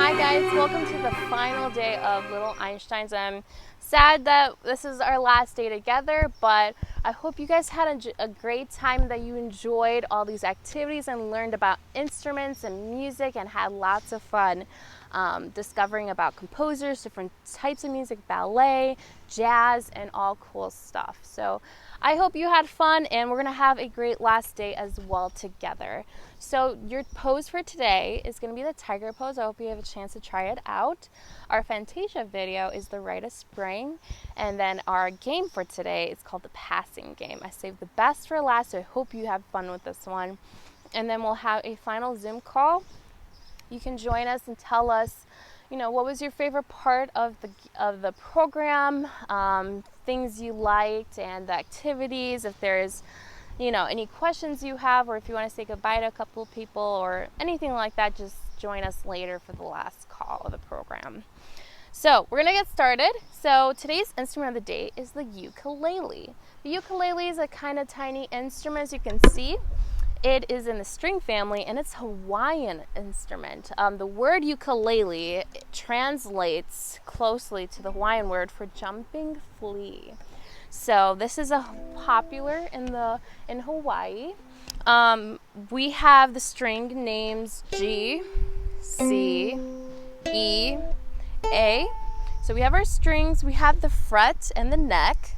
Hi guys, welcome to the final day of Little Einsteins. I'm sad that this is our last day together, but I hope you guys had a great time, that you enjoyed all these activities and learned about instruments and music and had lots of fun discovering about composers, different types of music, ballet, jazz, and all cool stuff. So I hope you had fun, and we're going to have a great last day as well together. So your pose for today is going to be the tiger pose. I hope you have a chance to try it out. Our Fantasia video is the Rite of Spring, and then our game for today is called the passing game. I saved the best for last, so I hope you have fun with this one. And then we'll have a final Zoom call. You can join us and tell us, what was your favorite part of the program, things you liked, and the activities. If there's any questions you have, or if you want to say goodbye to a couple of people or anything like that, just join us later for the last call of the program. So we're going to get started. So today's instrument of the day is the ukulele. The ukulele is a kind of tiny instrument, as you can see. It is in the string family, and it's a Hawaiian instrument. The word ukulele translates closely to the Hawaiian word for jumping flea. So this is a popular in Hawaii. We have the string names G, C, E, A. So we have our strings. We have the fret and the neck.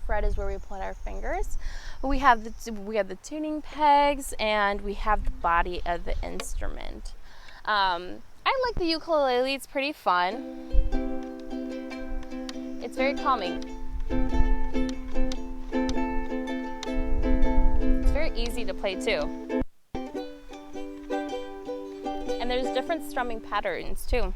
Fret is where we put our fingers. We have the tuning pegs, and we have the body of the instrument. I like the ukulele. It's pretty fun. It's very calming. It's very easy to play too. And there's different strumming patterns too.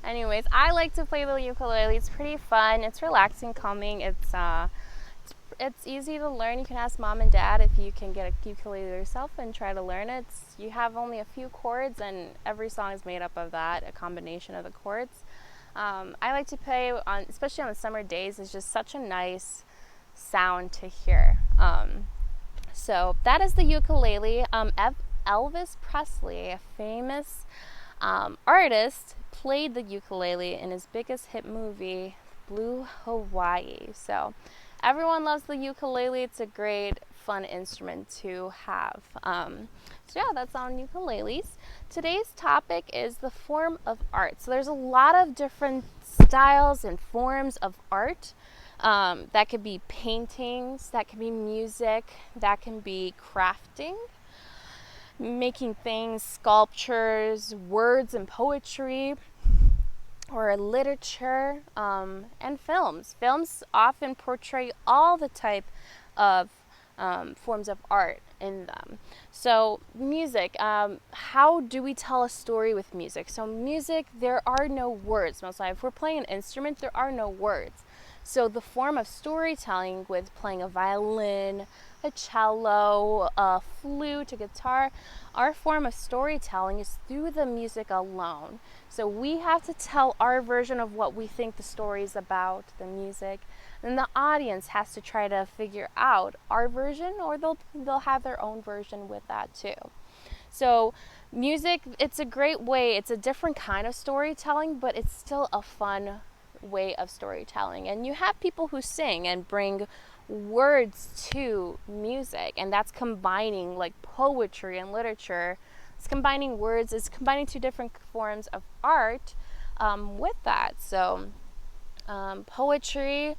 Anyways, I like to play the ukulele. It's pretty fun. It's relaxing, calming. It's easy to learn. You can ask mom and dad if you can get a ukulele yourself and try to learn it. You have only a few chords, and every song is made up of that, a combination of the chords. I like to play, especially on the summer days. It's just such a nice sound to hear. So that is the ukulele. Elvis Presley, a famous artist, played the ukulele in his biggest hit movie, Blue Hawaii. So everyone loves the ukulele. It's a great, fun instrument to have. So yeah, that's on ukuleles. Today's topic is the form of art. So there's a lot of different styles and forms of art. That could be paintings, that could be music, that can be crafting, making things, sculptures, words and poetry, or literature, and films. Films often portray all the type of forms of art in them. So music, how do we tell a story with music? So music, there are no words. Most likely, if we're playing an instrument, there are no words. So the form of storytelling with playing a violin, a cello, a flute, a guitar, our form of storytelling is through the music alone. So we have to tell our version of what we think the story is about, the music, and the audience has to try to figure out our version, or they'll have their own version with that too. So music, it's a great way. It's a different kind of storytelling, but it's still a fun way of storytelling. And you have people who sing and bring words to music, and that's combining like poetry and literature. It's combining words. It's combining two different forms of art with that. So poetry,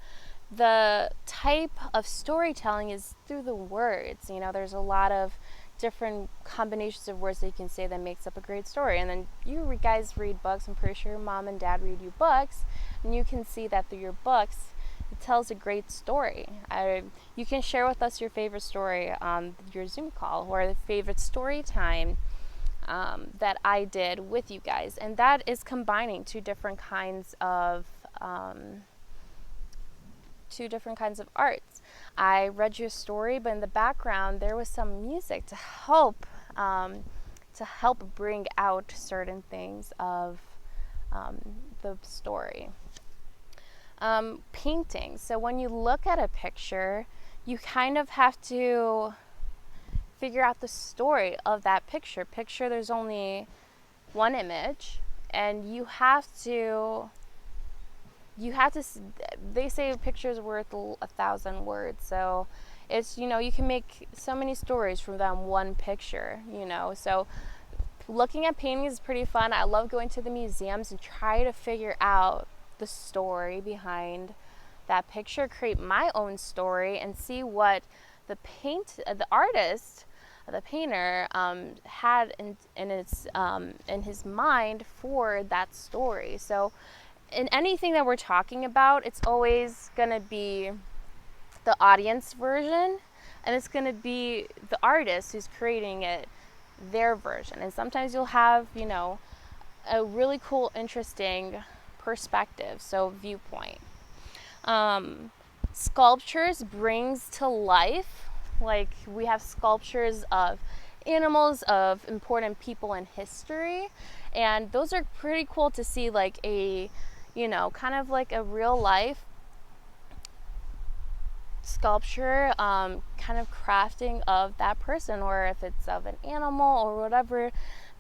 the type of storytelling is through the words. There's a lot of different combinations of words that you can say that makes up a great story. And then you guys read books. I'm pretty sure mom and dad read you books, and you can see that through your books it tells a great story. You can share with us your favorite story on your Zoom call, or the favorite story time that I did with you guys. And that is combining two different kinds of arts. I read you a story, but in the background there was some music to help bring out certain things of the story. Painting. So when you look at a picture, you kind of have to figure out the story of that picture. There's only one image, and they say a picture is worth 1,000 words. So it's, you can make so many stories from that one picture, so looking at paintings is pretty fun. I love going to the museums and try to figure out the story behind that picture, create my own story, and see what the artist, the painter, had in his mind for that story. So in anything that we're talking about, it's always going to be the audience version, and it's going to be the artist who's creating it, their version. And sometimes you'll have, a really cool, interesting perspective, so viewpoint. Sculptures brings to life, like we have sculptures of animals, of important people in history, and those are pretty cool to see, like a, kind of like a real life sculpture, kind of crafting of that person, or if it's of an animal or whatever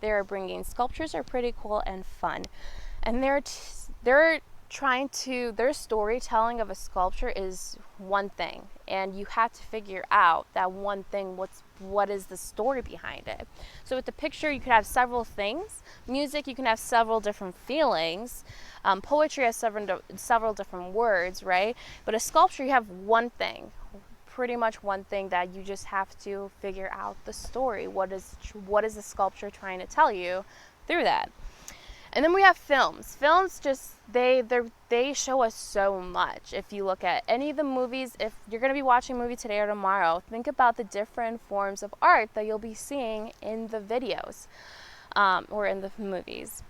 they're bringing. Sculptures are pretty cool and fun, and their storytelling of a sculpture is one thing, and you have to figure out that one thing. What is the story behind it? So with the picture, you could have several things. Music, you can have several different feelings. Poetry has several different words, right? But a sculpture, you have one thing, pretty much one thing, that you just have to figure out the story. What is the sculpture trying to tell you through that? And then we have films. Films just, they show us so much. If you look at any of the movies, if you're going to be watching a movie today or tomorrow, think about the different forms of art that you'll be seeing in the videos, or in the movies.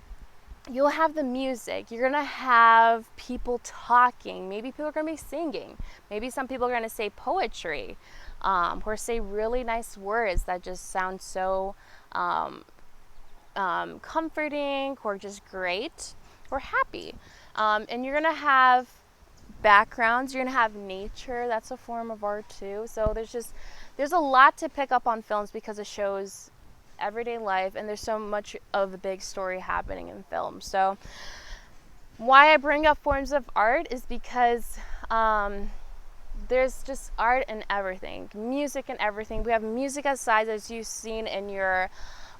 You'll have the music. You're going to have people talking. Maybe people are going to be singing. Maybe some people are going to say poetry, or say really nice words that just sound so comforting, or just great, or happy. And you're going to have backgrounds. You're going to have nature. That's a form of art too. So there's a lot to pick up on films, because it shows everyday life, and there's so much of a big story happening in film. So why I bring up forms of art is because there's just art in everything, music and everything. We have music outside, as you've seen in your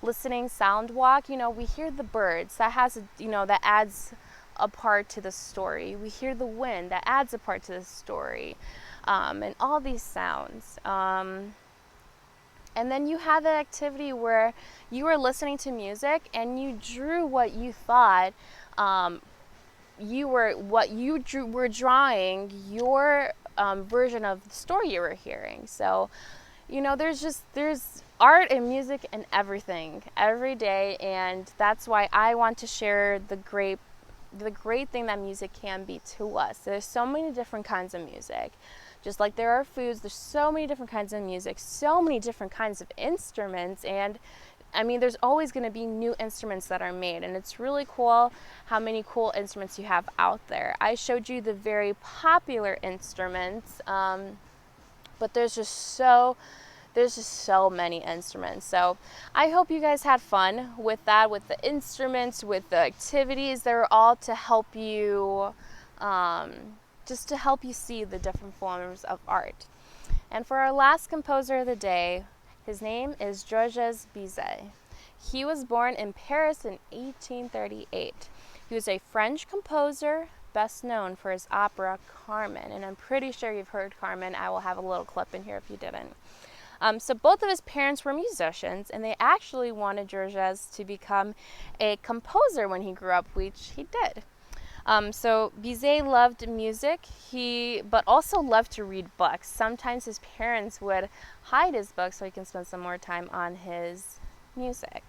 listening sound walk. We hear the birds, that has that adds a part to the story. We hear the wind, that adds a part to the story, and all these sounds. And then you have the activity where you were listening to music and you drew what you thought, were drawing your version of the story you were hearing. So, there's art and music and everything every day, and that's why I want to share the great thing that music can be to us. There's so many different kinds of music. Just like there are foods, there's so many different kinds of music, so many different kinds of instruments, and there's always going to be new instruments that are made, and it's really cool how many cool instruments you have out there. I showed you the very popular instruments, but there's just so many instruments. So I hope you guys had fun with that, with the instruments, with the activities. They're all to help you, just to help you see the different forms of art. And for our last composer of the day, his name is Georges Bizet. He was born in Paris in 1838. He was a French composer, best known for his opera Carmen. And I'm pretty sure you've heard Carmen. I will have a little clip in here if you didn't. So both of his parents were musicians, and they actually wanted Georges to become a composer when he grew up, which he did. So Bizet loved music, but also loved to read books. Sometimes his parents would hide his books so he can spend some more time on his music.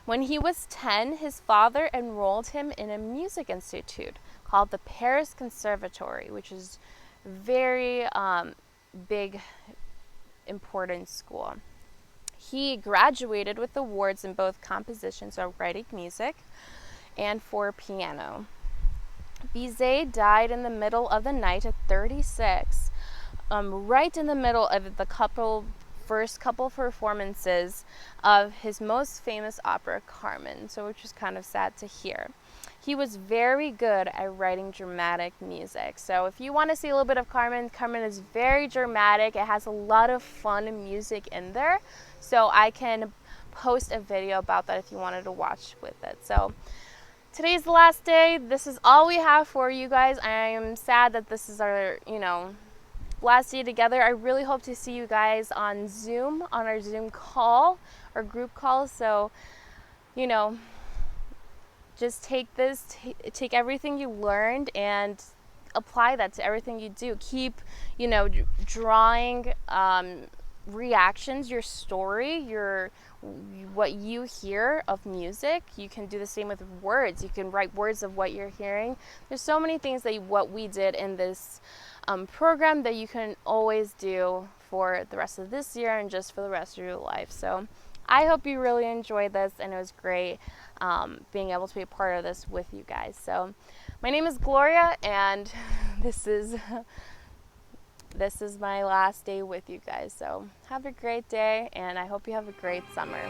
When he was 10, his father enrolled him in a music institute called the Paris Conservatory, which is very big, important school. He graduated with awards in both composition, so writing music, and for piano. Bizet died in the middle of the night at 36, right in the middle of the first couple performances of his most famous opera, Carmen, so which is kind of sad to hear. He was very good at writing dramatic music. So if you want to see a little bit of Carmen, Carmen is very dramatic. It has a lot of fun music in there. So I can post a video about that if you wanted to watch with it. So today's the last day. This is all we have for you guys. I am sad that this is our, last day together. I really hope to see you guys on Zoom, on our Zoom call, our group call. So, just take everything you learned and apply that to everything you do. Keep, drawing reactions, your story, what you hear of music. You can do the same with words. You can write words of what you're hearing. There's so many things that what we did in this program that you can always do for the rest of this year and just for the rest of your life. So I hope you really enjoyed this, and it was great being able to be a part of this with you guys. So my name is Gloria, and this is my last day with you guys. So have a great day, and I hope you have a great summer.